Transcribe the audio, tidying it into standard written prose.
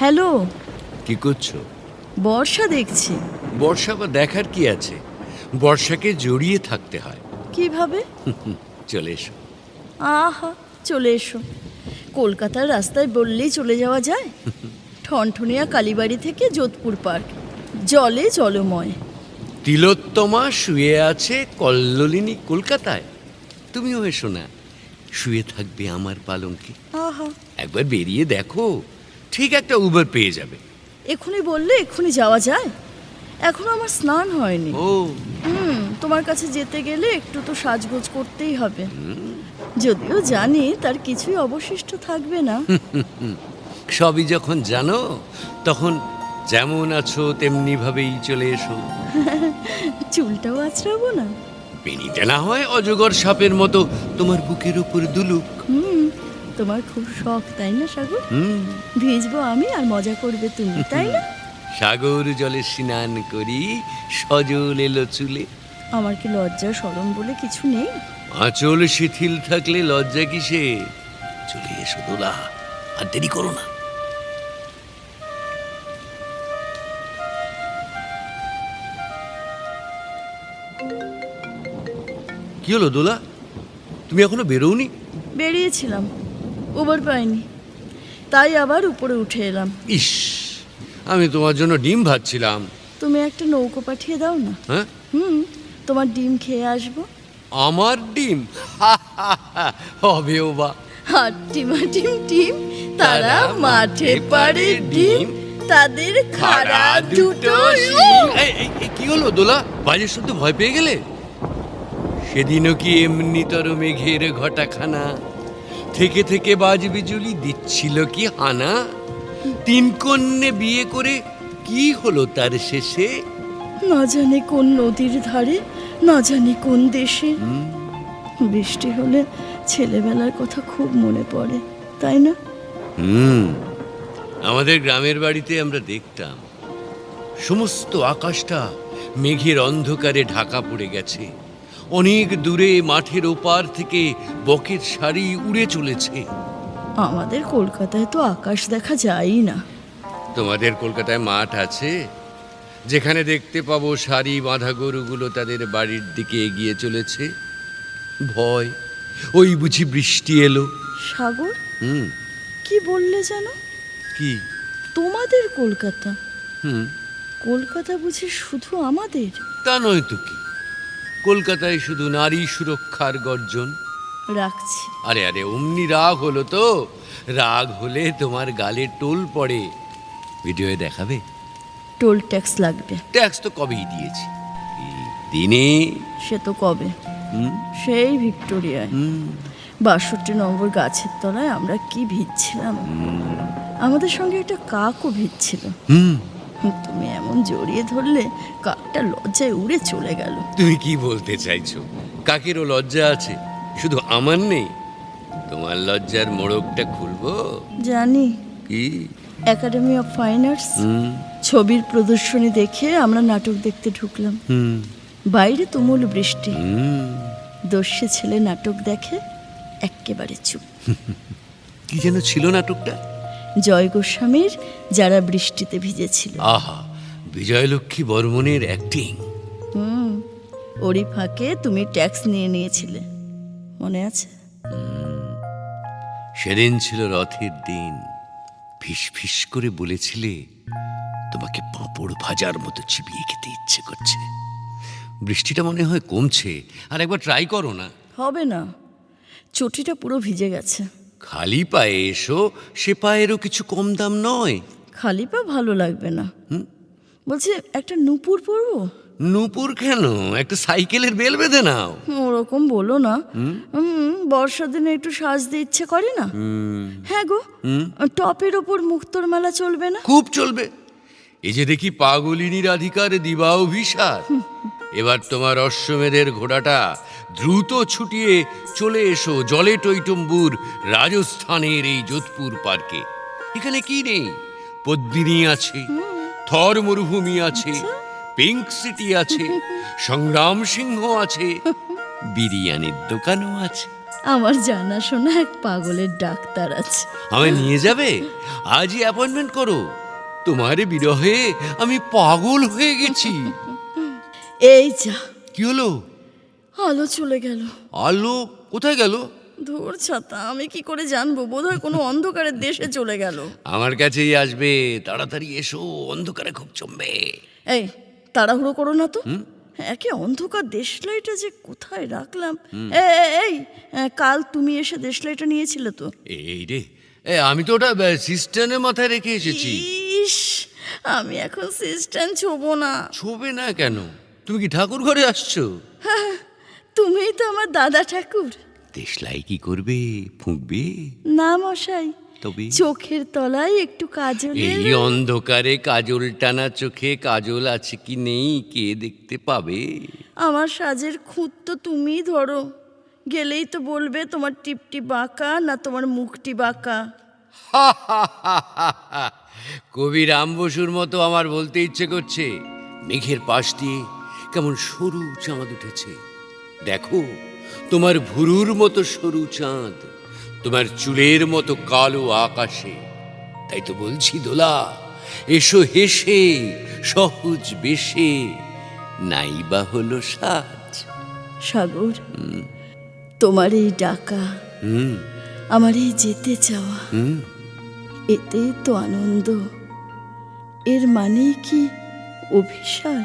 Hello. কি করছো? বর্ষা দেখছি। বর্ষা বা দেখার কি আছে? বর্ষাকে জড়িয়ে থাকতে হয়। কিভাবে? চলে এসো। আহা, চলে এসো। কলকাতার রাস্তায় বললেই চলে যাওয়া যায়। ঠনঠনিয়া কালীবাড়ি থেকে যোধপুর পার্ক, জলে জলময়। তিলোত্তমা শুয়ে আছে কল্লোলিনী কলকাতায়। তুমিও এসো না, শুয়ে থাকবে আমার পালঙ্কে। আহা, একবার বেরিয়ে দেখো, ঠিক একটা উবার পেয়ে যাবে। এক্ষুনি বললে এক্ষুনি যাওয়া যায়? এখনো আমার স্নান হয়নি। ও তোমার কাছে যেতে গেলে একটু তো সাজগোজ করতেই হবে। যদিও জানি তার কিছুই অবশিষ্ট থাকবে না। সবই যখন জানো, তখন যেমন আছো তেমনি ভাবেই চলে এসো। চুলটাও আঁচড়াবো না? বেনিতে না হয় অজগর সাপের মতো তোমার বুকের উপর দুলুক। তোমার খুব শখ, তাই না সাগর? ভিজবো আমি আর মজা করবে তুমি, তাই না? সাগর জলে স্নান করি, সজল এলো চুলে। আমার কি লজ্জা শরম বলে কিছু নেই? আঁচল শিথিল থাকলে লজ্জা কিসে? চলে এসো দোলা, আর দেরি করো না। কি হলো দোলা, তুমি এখনো বেরোওনি? বেরিয়েছিলাম, উবার পাইনি, তাই আবার উপরে উঠে এলাম। ইস, আমি তোমার জন্য ডিম ভাজছিলাম। তুমি একটা নৌকো পাঠিয়ে দাও না। হ্যাঁ, তোমার ডিম খেয়ে আসবো। আমার ডিম? হবেও বা। হাট্টিমাটিম টিম, তারা মাঠে পাড়ে ডিম, তাদের খাড়া দুটো শিং। কি হলো দোলা, বাজের শব্দ ভয় পেয়ে গেলে? সেদিনও কি এমনিতর মেঘের ঘটাখানা, থেকে থেকে বাজ বিজুলি দিচ্ছিল কি হানা? তিন কন্যে বিয়ে করে কি হলো তার শেষে? না জানি কোন নদীর ধারে, না জানি কোন দেশে। বৃষ্টি হলে ছেলেবেলার কথা খুব মনে পড়ে, তাই না? আমাদের গ্রামের বাড়িতে আমরা দেখতাম সমস্ত আকাশটা মেঘের অন্ধকারে ঢাকা পড়ে গেছে। অনেক দূরে মাঠের ওপার থেকে বকের শাড়ি উড়ে চলেছে। আমাদের কলকাতায় তো আকাশ দেখা যায়ই না। তোমাদের কলকাতায় মাঠ আছে, যেখানে দেখতে পাবো সারি বাঁধা গরুগুলো তাদের বাড়ির দিকে এগিয়ে চলেছে। ভয়, ওই বুঝি বৃষ্টি এলো। সাগর, কি বললে যেন? কি? তোমাদের কলকাতা? হুম, কলকাতা বুঝি শুধু আমাদের? তা নয় তো কি, কলকাতায় শুধু নারী সুরক্ষার গর্জন। রাখছি। আরে আরে, অমনি রাগ হলো তো? রাগ হলে তোমার গালে টোল পড়ে। ভিডিওয়ে দেখাবে? টোল ট্যাক্স লাগবে। ট্যাক্স তো কবেই দিয়েছি। এই দিনে? সে তো কবে, সেই ভিক্টোরিয়ায় ৬২ নম্বর গাছের তলায় আমরা কি ভিজছিলাম। আমাদের সঙ্গে একটা কাকও ভিজছিল। তুমি এমন জড়িয়ে ধরলে কাকটা লজ্জায় উড়ে চলে গেল। তুমি কি বলতে চাইছো? কাকেরও লজ্জা আছে, শুধু আমার নেই? তোমার লজ্জার মোড়কটা খুলবো? জানি। কি? একাডেমি অফ ফাইন আর্টস ছবির প্রদর্শনী দেখে আমরা নাটক দেখতে ঢুকলাম। বাইরে তুমুল বৃষ্টি। দস্যে ছেলে নাটক দেখে এক্কেবারে চুপ। কি যেন ছিল নাটকটা? জয় গোস্বামীর যারা বৃষ্টিতে ভিজেছিল। আহা, বিজয়লক্ষ্মী বর্মনের অ্যাক্টিং। ওরই ফাঁকে তুমি ট্যাক্স নিয়ে নিয়েছিলে, মনে আছে? সেদিন ছিল রথের দিন। ফিস ফিস করে বলেছিলে তোমাকে পাঁপড় ভাজার মতো চিবিয়ে খেতে ইচ্ছে করছে। বৃষ্টিটা মনে হয় কমছে, আর একবার ট্রাই করো না। হবে না, চটিটা পুরো ভিজে গেছে। খালি পায়ে এসো, সে পায়েরও কিছু কম দাম নয়। খালি পা ভালো লাগবে না। বলছি, একটা নূপুর পরবো? নূপুর কেন, একটা সাইকেলের বেল বেঁধে নাও। ওরকম বলো না। বর্ষার দিনে একটু সাজতে ইচ্ছে করে না? হ্যাঁ গো, টপের ওপর মুক্তোর মালা চলবে না? খুব চলবে। এই যে দেখি পাগলিনী রাধিকার দিবা অভিসার। এবার তোমার অশ্বমেধের ঘোড়াটা দ্রুত ছুটিয়ে চলে এসো জলে টইটম্বুর রাজস্থানের এই যোধপুর পার্কে। এখানে কি নেই? পদ্মিনী আছে, থর মরুভূমি আছে, পিঙ্ক সিটি আছে, সংগ্রাম সিংহ আছে, বিরিয়ানির দোকানও আছে। আমার জানাশোনা এক পাগলের ডাক্তার আছে। আমায় নিয়ে যাবে? আজই অ্যাপয়েন্টমেন্ট করো। তোমার বিরহে আমি পাগল হয়ে গেছি। এই যা, কি হলো? আলো চলে গেল। আলো কোথায় গেল? ধুর ছাতা, আমি কি করে জানবো? বোধহয় কোনো অন্ধকারের দেশে চলে গেল। আমার কাছেই আসবে, তাড়াতাড়ি এসো, অন্ধকারে খুব জমবে। এই, তাড়াহুড়ো করো না তো। একে অন্ধকার দেশলাইটা যে কোথায় রাখলাম। এই, কাল তুমি এসে দেশলাইটা নিয়েছিলে তো? এই রে, আমি তো ওটা সিস্টেমের মাথায় রেখে এসেছি। ইস, আমি এখন সিস্টেম ছোবো না। ছোবে না কেন? তুমি কি ঠাকুর ঘরে আসছো? তুমিই তো আমার দাদা ঠাকুর। দেশলাই কি করবে? ফুঁকবে? না মশাই, তবে চোখের তলায় একটু কাজল। এই অন্ধকারে কাজল টানা চোখে কাজল আছে কি নেই কে দেখতে পাবে? আমার সাজের খুঁত তো তুমিই ধরো। গেলেই তো বলবে তোমার টিপটি বাঁকা না তোমার মুখটি বাঁকা। কবি রাম বসুর মতো আমার বলতে ইচ্ছে করছে। মেঘের পাশ দিয়ে কেমন সরু চাঁদ উঠেছে। দেখো, তোমার ভুরুর মতো সরু চাঁদ, তোমার চুলের মতো কালো আকাশে। তাই তো বলছি দোলা, এসো হেসে সহজ বেশে, নাইবা হলো সাজ। সাগর, তোমার এই ডাকা, হুম আমার এই যেতে চাওয়া, হুম এতে তো আনন্দ। এর মানে কি অভিসার?